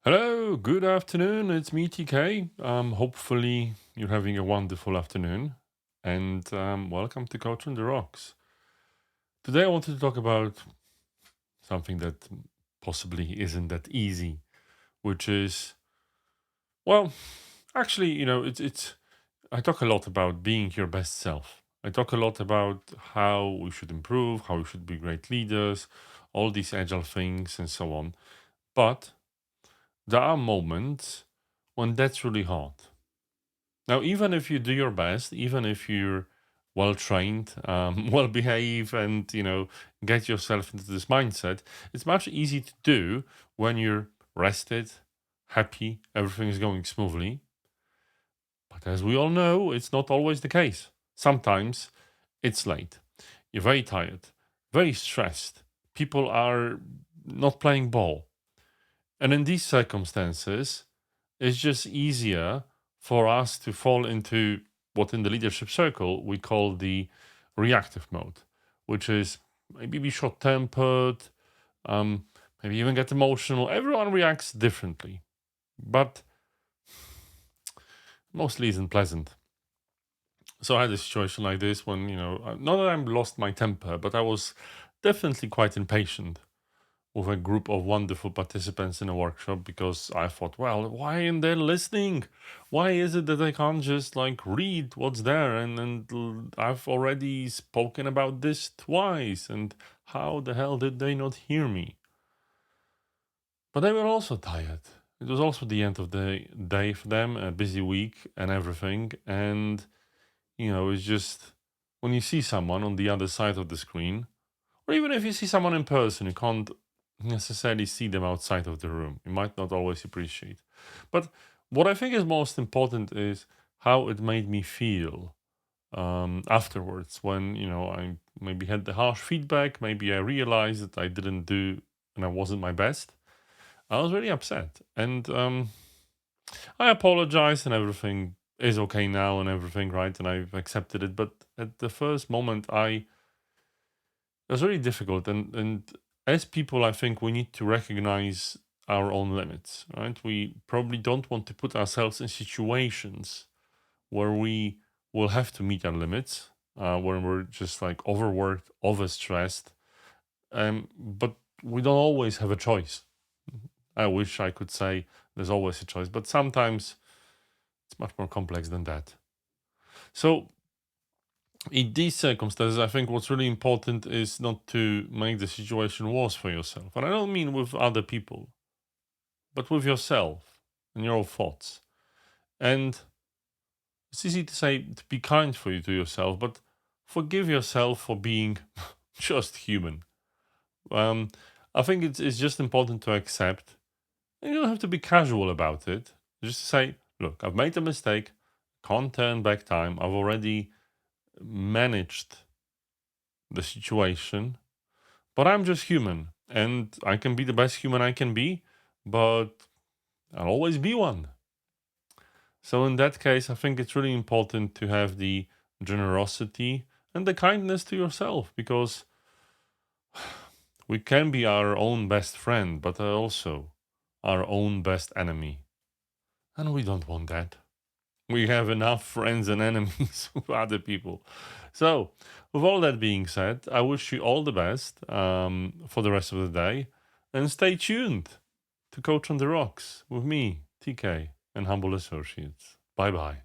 Hello, good afternoon. It's me, TK. Hopefully, you're having a wonderful afternoon, and welcome to Coach on the Rocks. Today, I wanted to talk about something that possibly isn't that easy, which is, well, actually, it's. I talk a lot about being your best self. I talk a lot about how we should improve, how we should be great leaders, all these agile things, and so on. But there are moments when that's really hard. Now, even if you do your best, even if you're well trained, well behaved, and get yourself into this mindset, it's much easier to do when you're rested, happy, everything is going smoothly. But as we all know, it's not always the case. Sometimes it's late. You're very tired, very stressed. People are not playing ball. And in these circumstances, it's just easier for us to fall into what in the leadership circle we call the reactive mode, which is maybe be short tempered, um, maybe even get emotional. Everyone reacts differently, but mostly isn't pleasant. So I had a situation like this when, not that I lost my temper, but I was definitely quite impatient with a group of wonderful participants in a workshop because I thought, well, why aren't they listening? Why is it that I can't just like read what's there? And I've already spoken about this twice, and how the hell did they not hear me? But they were also tired. It was also the end of the day for them, a busy week and everything. And, it's just when you see someone on the other side of the screen, or even if you see someone in person, you can't necessarily see them outside of the room. You might not always appreciate. But what I think is most important is how it made me feel afterwards when, I maybe had the harsh feedback, maybe I realized that I didn't do and I wasn't my best. I was really upset. And I apologized and everything is okay now and everything, right? And I've accepted it. But at the first moment, it was really difficult. And as people, I think we need to recognize our own limits, right? We probably don't want to put ourselves in situations where we will have to meet our limits, when we're just like overworked, overstressed. But we don't always have a choice. I wish I could say there's always a choice, but sometimes it's much more complex than that. So in these circumstances, I think what's really important is not to make the situation worse for yourself. And I don't mean with other people, but with yourself and your thoughts. And it's easy to say to be kind for you to yourself, but forgive yourself for being just human. Um, I think it's just important to accept, and you don't have to be casual about it. Just say, look, I've made a mistake, can't turn back time. I've already managed the situation. But I'm just human, and I can be the best human I can be, but I'll always be one. So, in that case, I think it's really important to have the generosity and the kindness to yourself because we can be our own best friend, but also our own best enemy. And we don't want that. We have enough friends and enemies with other people. So, with all that being said, I wish you all the best for the rest of the day and stay tuned to Coach on the Rocks with me, TK, and Humble Associates. Bye bye.